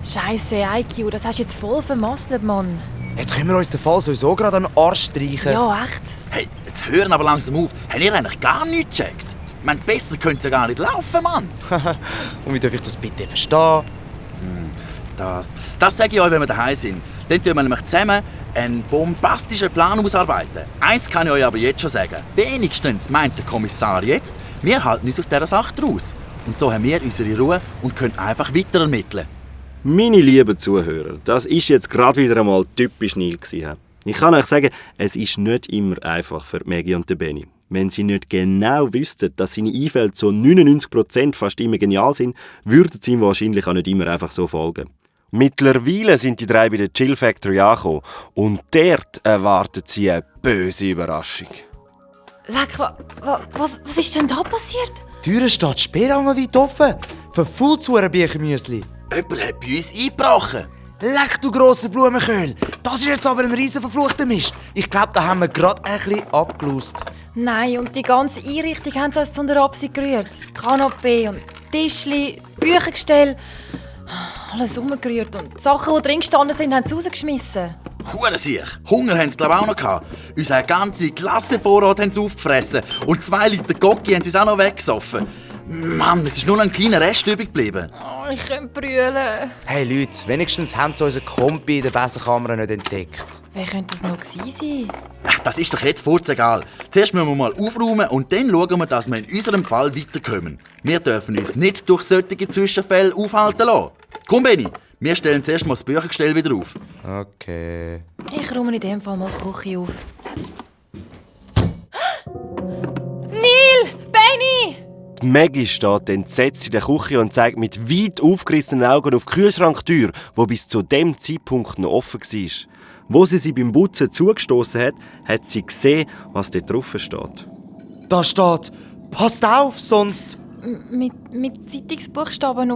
Scheisse, IQ, das hast du jetzt voll vermasselt, Mann. Jetzt können wir uns den Fall sowieso gerade an den Arsch streichen. Ja, echt. Hey, jetzt hören aber langsam auf. Habt ihr eigentlich gar nichts gecheckt? Ich meine, besser könnt ihr ja gar nicht laufen, Mann. Und wie darf ich das bitte verstehen? Das sage ich euch, wenn wir daheim sind. Dann tun wir nämlich zusammen einen bombastischen Plan ausarbeiten. Eins kann ich euch aber jetzt schon sagen. Wenigstens meint der Kommissar jetzt, wir halten uns aus dieser Sache raus. Und so haben wir unsere Ruhe und können einfach weiter ermitteln. Meine lieben Zuhörer, das ist jetzt gerade wieder einmal typisch Neil gewesen. Ich kann euch sagen, es ist nicht immer einfach für Maggie und den Benny. Wenn sie nicht genau wüssten, dass seine Einfälle zu 99% fast immer genial sind, würden sie ihm wahrscheinlich auch nicht immer einfach so folgen. Mittlerweile sind die drei bei der Chill Factory angekommen und dort erwartet sie eine böse Überraschung. Leck, was ist denn da passiert? Die Tür steht sperrangelweit offen. Verfüllt zu einem Büchermüsli. Jemand hat bei uns eingebrochen. Leck, du grosser Blumenköhl. Das ist jetzt aber ein riesen verfluchter Mist. Ich glaube, da haben wir gerade ein bisschen abgelust. Nein, und die ganze Einrichtung haben sie uns zu der Absicht gerührt. Das Kanapee und das Tischli, das Büchergestell. Alles umgerührt und die Sachen, die drin gestanden sind, haben sie rausgeschmissen. Hurensiech. Hunger haben sie glaube ich auch noch gehabt. Unser ganze Klassenvorrat haben sie aufgefressen. Und 2 Liter Gocki haben sie auch noch weggesoffen. Mann, es ist nur noch ein kleiner Rest übrig geblieben. Oh, ich könnte brüllen. Hey Leute, wenigstens haben sie unseren Kompi in der Besenkammer nicht entdeckt. Wer könnte das noch gewesen sein? Ach, das ist doch jetzt egal. Zuerst müssen wir mal aufräumen und dann schauen wir, dass wir in unserem Fall weiterkommen. Wir dürfen uns nicht durch solche Zwischenfälle aufhalten lassen. Komm, Benni, wir stellen zuerst mal das Büchergestell wieder auf. Okay. Ich räume in dem Fall mal die Küche auf. Neil! Benni! Maggie steht entsetzt in der Küche und zeigt mit weit aufgerissenen Augen auf die Kühlschranktür, die bis zu dem Zeitpunkt noch offen war. Wo sie beim Putzen zugestoßen hat, hat sie gesehen, was dort drauf steht. Da steht, passt auf, sonst... Mit Zeitungsbuchstaben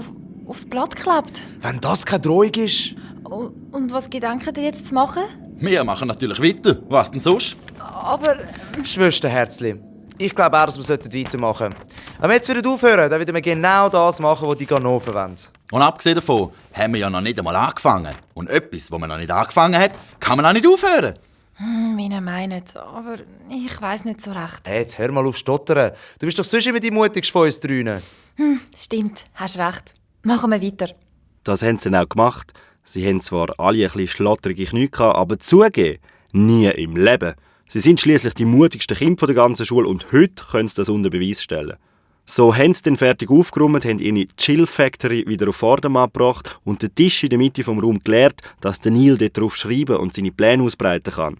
aufs Blatt geklebt. Wenn das keine Drohung ist... Und was gedenken ihr jetzt zu machen? Wir machen natürlich weiter. Was denn sonst? Aber... Schwesterherzli, ich glaube auch, dass wir weitermachen sollten. Wenn wir jetzt wieder aufhören, dann werden wir genau das machen, was die Ganoven wollen. Und abgesehen davon haben wir ja noch nicht einmal angefangen. Und etwas, das man noch nicht angefangen hat, kann man auch nicht aufhören. Meine meinen, aber ich weiss nicht so recht. Hey, jetzt hör mal auf stottern. Du bist doch sonst immer die mutigste von uns drinnen. Stimmt, hast recht. Machen wir weiter. Das haben sie dann auch gemacht. Sie haben zwar alle ein bisschen schlotterige Knie gehabt, aber zugeben, nie im Leben. Sie sind schließlich die mutigsten Kinder der ganzen Schule und heute können sie das unter Beweis stellen. So haben sie dann fertig aufgeräumt, haben ihre Chill Factory wieder auf Vordermann gebracht und den Tisch in der Mitte vom Raum geleert, dass der Neil dort drauf schreiben und seine Pläne ausbreiten kann.